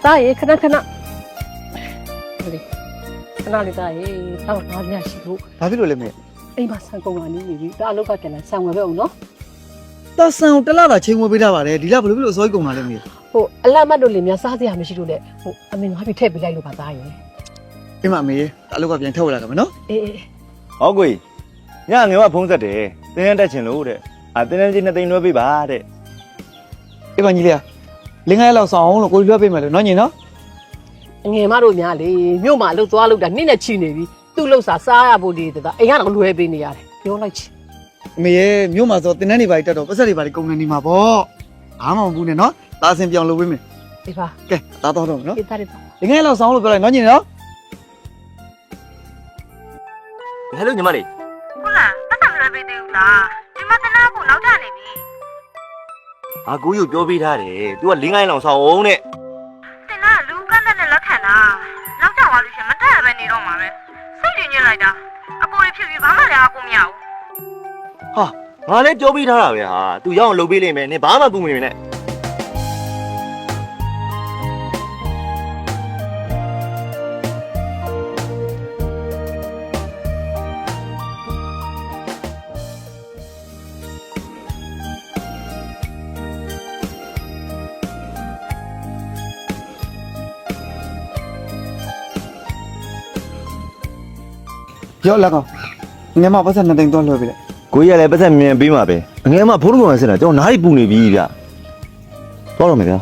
တာရေခဏခဏလေးတာရေတော့ငါးညရှိလို့ ဘာဖြစ်လို့လဲမေ အိမ်မှာဆန်ကုန်လာနေပြီဒါအလုပ်ကပြန်လာဆန်ဝယ်ပဲအောင်နော် တဆန်တလားတာချိန်ဝယ်ပေးတာပါတယ်ဒီလားဘယ်လိုဖြစ်လို့အစိုးရကုန်လာလဲမေ ဟိုအလတ်မတ်တို့လည်းများစားစရာမရှိလို့လေဟိုအမေငါပြီးထည့်ပေးလိုက်လို့ပါသားရေ အိမ်မှာမေအလုပ်ကပြန်ထည့်ဝယ်လာကြမယ်နော် အေး ဟောကိုကြီးညငယ်ကဖုံးဆက်တယ်တင်းတန်းတက်ချင်လို့တဲ့တင်းတန်းကြီး2သိန်းလွှဲပေးပါတဲ့ အိမ်မှာညီလေးလင်းငယ်လောက်ဆောင်အောင်လို့ကိုလွှဲပေးမယ်လို့နော်ညီနော် ငယ်မတို့များလေမြို့မှာအလုပ်သွားလုပ်တာနှစ်နဲ့ချီနေပြီသူ့လှုပ်စာစားရဖို့ဒီတာအိမ်ကတော့လွယ်ပေးနေရတယ်ပြောလိုက်ချင် မေရဲ့မြို့မှာဆိုတင်းတန်းတွေပါတက်တော့ပတ်ဆက်တွေပါကုန်နေနေမှာပေါ့ဘာမှမဘူးနဲ့နော်သားစင်ပြောင်းလုပ်ပေးမယ် ဒီပါ ကဲသားတော့တော့နော် ဒီသားတွေ လင်းငယ်လောက်ဆောင်လို့ပြောလိုက်နော်ညီနော် ဟဲ့လို့ညီမလေး ဟုတ်လားပတ်သက်လွယ်ပေးသေးဘူးလားဒီမှာတနာဖို့နောက်ထနေပြီ ကိုကြီးကိုပြောပေးထားတယ် तू ကလင်းကိုင်းလောင်ဆောင်အောင်တဲ့ တင်နာလူကန်းတဲ့လက်ခံတာနောက်ကျသွားလို့ရှင်မတက်ရပဲနေတော့မှာပဲစိတ်ညစ်လိုက်တာအကိုတွေဖြစ်ပြီးဘာမှလည်းအကိုမရဘူး ဟာငါလည်းပြောပေးထားတာပဲဟာ तू ရောက်အောင်လုပ်ပေးလိမ့်မယ်နင်ဘာမှပူမနေနဲ့ ပြောလက်ကောင်ငယ်မပတ်ဆက်2သိန်းတော့လွှဲပေးလိုက် ကိုကြီးကလည်းပတ်သက်မြန်ပေးမှာပဲအငယ်မဖုံးလုံးဝင်စင်တာကျွန်တော်နားရီပူနေပြီဗျသွားတော့မယ်ဗျာ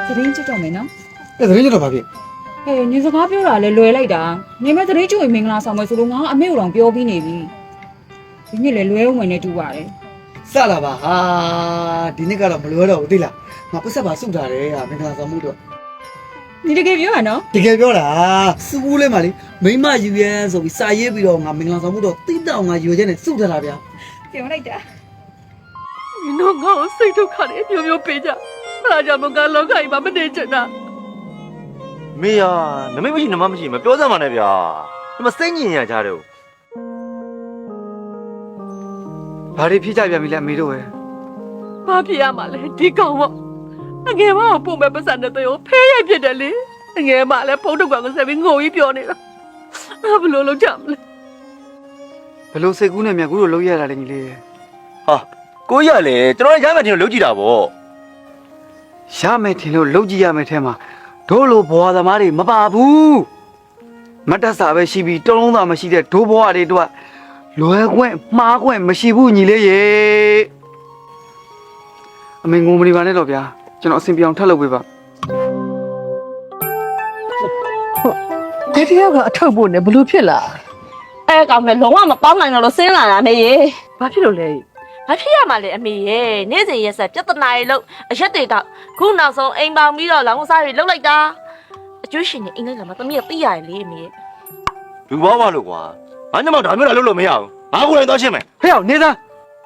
သတင်းကြည့်တော့မယ်နော် အဲ့သတင်းကြတော့ဘာဖြစ် ဟဲ့ညီစကားပြောတာလဲလွယ်လိုက်တာနေမဲ့သတင်းကြည့်ရင်မင်္ဂလာဆောင်မယ်ဆိုလို့ငါအမေကိုတော့ပြောပြီးနေပြီဒီနေ့လဲလွဲဦးမယ်နဲ့တူပါတယ် စလာပါဟာဒီနေ့ကတော့မလွယ်တော့ဘူးသိလားငါပတ်ဆက်ပါစုထားတယ်ဟာမင်္ဂလာဆောင်မှုတော့ ညီတကယ်ပြောရနော် တကယ်ပြောတာစူဘူးလေးမလေးမိမယူရဲဆိုပြီးစာရေးပြီးတော့ငါမင်္ဂလာဆောင်မှုတော့တိတောင်ငါယူရဲနဲ့စုထားတာဗျာ ပြောလိုက်တာ မင်းတို့ငါ့ကိုစိတ်ဒုက္ခတွေမျိုးမျိုးပေးကြအားကြောင့်မကလောကကြီးမှာမနေချင်တာ မေယာနမိတ်မရှိနမမရှိမပြောစမ်းပါနဲ့ဗျာဒီမှာစိတ်ညင်ရကြတယ် ဘာတွေဖြစ်ကြပြန်ပြီလဲအမေတို့ပဲ ဘာဖြစ်ရမှာလဲဒီကောင်ပေါ့အငယ်မကိုပုံမဲ့ပတ်စံတဲ့တော့ဖဲရိုက်ဖြစ်တယ်လေအငယ်မလည်းဖုန်းထုတ်ကောင်ကိုဆက်ပြီးငိုကြီးပြောနေတာဘယ်လိုလုပ်ကြမလဲ ဘလို့စိတ်ကူးနဲ့မြန်ကူးတို့လုံးရတာလေညီလေး ဟာကိုကြီးကလည်းကျွန်တော်ရမ်းမှတင်လို့လုပ်ကြည့်တာဗော ရမယ်ထင်လို့လုံးကြည့်ရမယ်ထဲမှာတို့လိုဘွာသမားတွေမပါဘူးမတ်တက်စာပဲရှိပြီးတုံးလုံးသာမရှိတဲ့ဒိုးဘွားတွေတို့ကလွယ်ခွင့်မှားခွင့်မရှိဘူးညီလေးရေအမေငုံမနေပါနဲ့တော့ဗျာကျွန်တော်အစဉ်ပြောင်းထပ်လုပ်ပေးပါ ဒီတယောက်ကအထုပ်ဖို့နဲ့ဘလို့ဖြစ်လာ အဲကောင်လည်းလုံးဝမပေါင်းနိုင်တော့လို့ဆင်းလာတာမေရေ ဘာဖြစ်လို့လဲ ဘာဖြစ်ရမှာလဲအမေရေနေ့စဉ်ရက်ဆက်ပြဿနာတွေလို့အရက်တွေကခုနောက်ဆုံးအိမ်ပေါင်ပြီးတော့လောင်းစားတွေလှုပ်လိုက်တာအကျွေးရှင်နေအင်္ဂလိပ်ကမှသမီးကသိရတယ်လေအမေ လူဘောပါလို့ကွာငါညမဒါမျိုးလာလုပ်လို့မရဘူးငါကိုယ်တိုင်သွားရှင်းမယ် ဟဲ့အောင်နေသား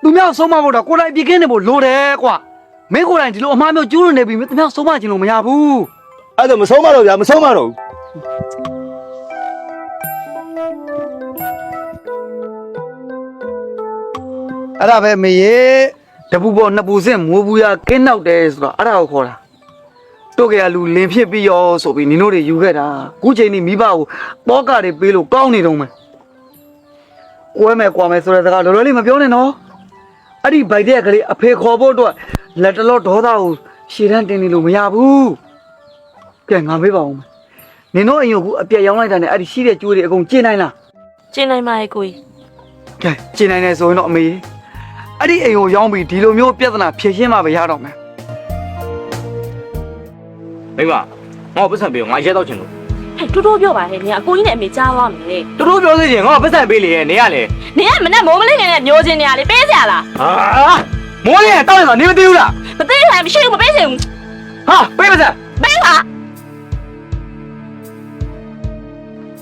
သူများဆုံးမဖို့တော့ကိုယ်တိုင်ပြင်းကင်းနေဖို့လိုတယ်ကွာမင်းကိုယ်တိုင်ဒီလိုအမှားမျိုးကျူးလွန်နေပြီမင်းသူများဆုံးမခြင်းလို့မရဘူး အဲ့ဒါမဆုံးမတော့ဗျာမဆုံးမတော့ အဲ့ဒါပဲမေရေတပူပေါ်နှစ်ပူစင့်မိုးဘူးရကင်းနောက်တယ်ဆိုတော့အဲ့ဒါကိုခေါ်တာတို့ကရလူလင်ဖြစ်ပြီးရောဆိုပြီးနင်တို့တွေယူခဲ့တာခုချိန်นี้မိဘကိုတောကတွေပေးလို့ကောင်းနေတော့မယ်ကွဲမယ်ကွာမယ်ဆိုတဲ့စကားလောလောလေးမပြောနဲ့နော်အဲ့ဒီဗိုက်တဲ့ကလေးအဖေခေါ်ဖို့အတွက်လက်တလောဒေါသကိုရှည်တန်းတင်နေလို့မရဘူးကဲငါမေးပါဦးမယ်နင်တို့အိမ်ကိုအပြက်ရောင်းလိုက်တာနဲ့အဲ့ဒီရှိတဲ့ကျိုးတွေအကုန်ကျင်းနိုင်လား ကျင်းနိုင်ပါရဲ့ကိုကြီး ကဲကျင်းနိုင်တယ်ဆိုရင်တော့အမေအဲ့ဒီအိမ်ကိုရောင်းပြီးဒီလိုမျိုးပြဿနာဖြေရှင်းမှပဲရတော့မယ် မိမငါ့ကိုပတ်စံပေးငါရဲတော့ချင်လို့ ဟဲ့တူတူပြောပါဟဲ့နေအကိုကြီးနဲ့အမေကြားသွားမယ် တူတူပြောစီချင်ငါ့ကိုပတ်စံပေးလေနေရလေ နေကမနဲ့မိုးမလေးငယ်နဲ့မျိုးချင်းနေရလေပေးစရာလား ဟာမိုးလေးတောက်ရတာနေမသိဘူးလား မသိရင်မရှိဘူးမပေးချင်ဘူး ဟာပေးပါစမ်း ပေးပါ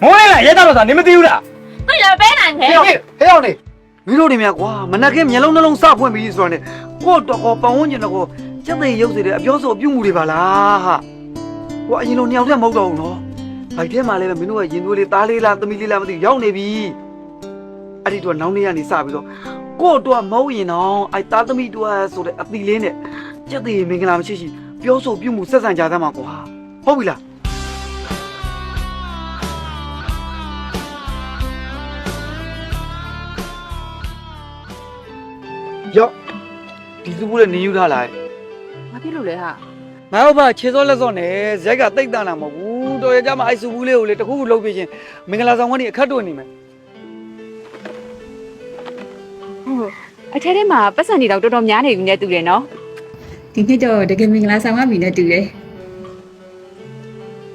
မိုးလေးကရဲတော့တာနေမသိဘူးလား သိလည်းပေးနိုင်တယ် ဟေးအောင်နေမင်းတို့တွေများကွာမနက်ခင်းမျက်လုံးနှလုံးစဖွင့်ပြီးဆိုတော့ねကို့တော့ကောပတ်ဝန်းကျင်တော့ကိုစက်သိရုပ်စေတဲ့အပြောဆိုအပြုမှုတွေပါလားဟာဟိုအရင်လိုနှစ်ယောက်တည်းမဟုတ်တော့ဘူးနော်ဗိုက်ထဲမှာလည်းမင်းတို့ရဲ့ရင်သွေးလေးသားလေးလားသမီးလေးလားမသိရောက်နေပြီအဲ့ဒီတော့နောက်နေ့ကနေစပြီးတော့ ကို့တော့မဟုတ်ရင်တော့အဲ့သားသမီးတို့ဆိုတဲ့အသီလေးနဲ့ကြက်သေးမင်္ဂလာမရှိရှိပြောဆိုပြုမှုဆက်ဆံကြသမှာကွာဟုတ်ပြီလားယောဒီသူ့ဘူးလည်းနေယူထားလိုက် ဘာဖြစ်လို့လဲဟာ ငါတို့ဘာခြေစောလက်စောနဲ့ဇက်ကတိတ်တန်းတာမဟုတ်ဘူးတော်ရကြမှာအဲ့စုဘူးလေးကိုလေတခုခုလုပ်ပြချင်းမင်္ဂလာဆောင်ကနေအခက်တွေ့နေမယ် ဟုတ်အထဲထဲမှာပတ်စံတွေတော့တော်တော်များနေပြီနဲ့တူတယ်နော်ဒီနှစ်တော့တကယ်မင်္ဂလာဆောင်ရပြီနဲ့တူတယ်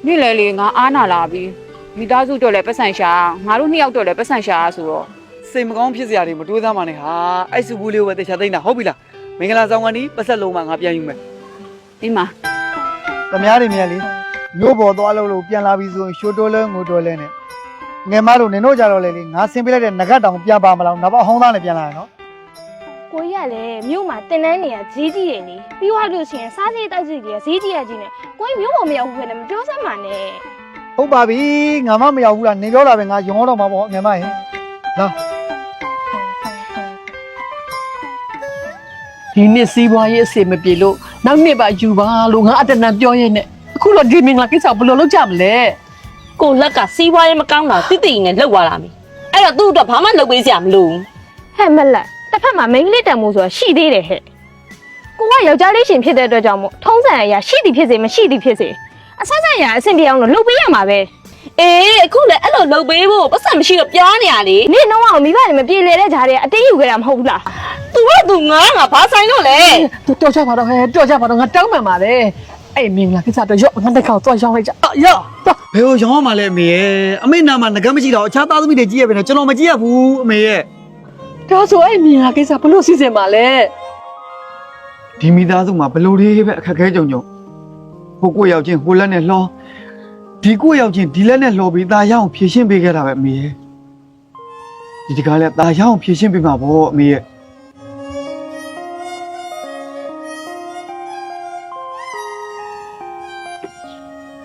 နေ့လေလေငါအားနာလာပြီမိသားစုတော့လည်းပတ်စံရှာငါတို့နှစ်ယောက်တော့လည်းပတ်စံရှာဆိုတော့ စိတ်မကောင်းဖြစ်စရာတွေမတွေးသားမှနဲ့ဟာအဲ့စုဘူးလေးကိုပဲတေချာသိမ့်တာဟုတ်ပြီလားမင်္ဂလာဆောင်ကနေပတ်ဆက်လုံးမှငါပြန်ယူမယ် ဒီမှာ ။သမားတွေမြန်လေမြို့ပေါ်သွားလို့ပြန်လာပြီဆိုရင်ရှိုးတိုးလဲငိုတိုးလဲနဲ့ငယ်မတို့နင်တို့ကြတော့လေငါဆင်းပေးလိုက်တဲ့ငကတ်တောင်ပြန်ပါမလားနောက်အဟောင်းသားနဲ့ပြန်လာရနော် ကိုကြီးကလည်းမြို့မှာတင်တန်းနေရဈေးကြီးတယ်လေပြီးသွားလို့ရှိရင်စားစီတိုက်စီကြီးဈေးကြီးရကြီးနဲ့ကိုကြီးမြို့ပေါ်မရောက်ဘူးပဲနဲ့မပြောစမ်းပါနဲ့ ။ဟုတ်ပါပြီငါမမရောက်ဘူးလားနင်ပြောတာပဲငါရုံတော့မှာပေါ့ငယ်မရင်လာ ဒီနှစ်စီးပွားရေးအစီမပြေလို့နောက်နှစ်ပါယူပါလို့ငါအတနံပြောရင်းနဲ့အခုတော့ဒီမင်္ဂလာကိစ္စဘယ်လိုလုပ်ကြမလဲ ကိုလက်ကစီးပွားရေးမကောင်းတာတိတိနဲ့လှုပ်သွားလာပြီအဲ့တော့သူ့အတွက်ဘာမှလုပ်ပေးစရာမလိုဘူး ဟဲ့မလက်တစ်ဖက်မှာမိန်းကလေးတန်မိုးဆိုတာရှိသေးတယ်ဟဲ့ကိုကယောက်ျားလေးရှင်ဖြစ်တဲ့အတွက်ကြောင့်မို့ထုံးစံအရာရှိသည်ဖြစ်စေမရှိသည်ဖြစ်စေအဆက်ဆက်အရာအဆင်ပြေအောင်လို့လုပ်ပေးရမှာပဲ အေးအခုလည်းအဲ့လိုလုပ်ပေးဖို့ပတ်စံမရှိတော့ပြောနေရလေ နင့်တော့အောင်မိဘတွေမပြေလေတဲ့ဂျားတွေကအတေးယူခဲ့တာမဟုတ်ဘူးလား သူကသူငါဘာဆိုင်လို့လဲ တော်ကြပါတော့ဟဲ့တော်ကြပါတော့ငါတောင်းပန်ပါလေအဲ့မင်္ဂလာကိစ္စတော့ရော့ငါတက်ခေါက်သွားရောက်လိုက်ကြရော့တော့ ဘယ်ကိုရောင်းရမှာလဲအမေရဲ့အမေနာမှာငကတ်မရှိတော့အခြားသားသမီးတွေကြည့်ရပြီနော်ကျွန်တော်မကြည့်ရဘူးအမေရဲ့ ဒါဆိုအဲ့မင်္ဂလာကိစ္စဘလို့စီစဉ်ပါလဲ ဒီမိသားစုမှာဘလို့လေးပဲအခက်ခဲကြုံကြုံဟိုကိုရောက်ချင်းဟိုလက်နဲ့လှောဒီကိုရောက်ချင်းဒီလက်နဲ့လှောပြီးตาရအောင်ဖြည့်ရှင်းပေးခဲ့တာပဲအမေရဲ့ဒီတကားလဲตาရအောင်ဖြည့်ရှင်းပေးမှာပေါ့အမေရဲ့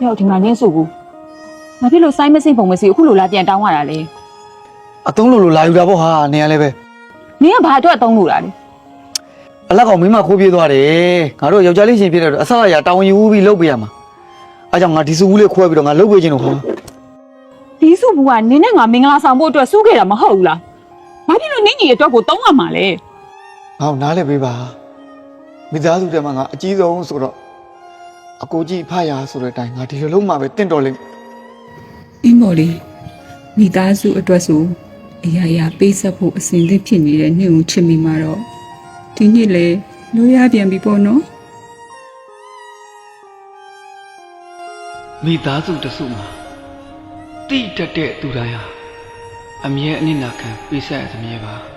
ရောက်ဒီမှာနင်းစုဘူးဘာဖြစ်လို့စိုင်းမစင်ပုံမစီအခုလိုလာပြန်တောင်းရတာလဲ အသုံးလို့လာယူတာပေါ့ဟာနေရလဲပဲ နင်းကဘာအတွက်အသုံးလို့တာလဲ အလက်ကောင်မင်းမခိုးပြေးသွားတယ်ငါတို့ယောက်ျားလေးရှင်ဖြစ်တဲ့တော့အဆောက်အရာတာဝန်ယူပြီးလုပ်ပေးရမှာအဲကြောင့်ငါဒီစုဘူးလေးခွဲပြီးတော့ငါလုပ်ပေးခြင်းလို့ဟော ဒီစုဘူးကနင်းနဲ့ငါမင်္ဂလာဆောင်ဖို့အတွက်စုခဲ့တာမဟုတ်ဘူးလားဘာဖြစ်လို့နင်းကြီးအတွက်ကိုတောင်းရမှာလဲ ငါ့ကိုနားလဲပေးပါမိသားစုထဲမှာငါအကြီးဆုံးဆိုတော့အကိုကြီးဖရဆိုတဲ့အတိုင်းငါဒီလိုလုံးမှပဲတင့်တော်လိမ့် အင်းမော်လေးမိသားစုအတွက်ဆိုအရာရာပေးဆက်ဖို့အစဉ်သင့်ဖြစ်နေတဲ့နှင်းကိုချစ်မိမှာတော့ဒီနေ့လေလိုရပြန်ပြီပေါ့နော် မိသားစုတစုမှာတိတက်တဲ့သူတိုင်းဟာအမြဲအနစ်နာခံပေးဆက်ရသမျှပါ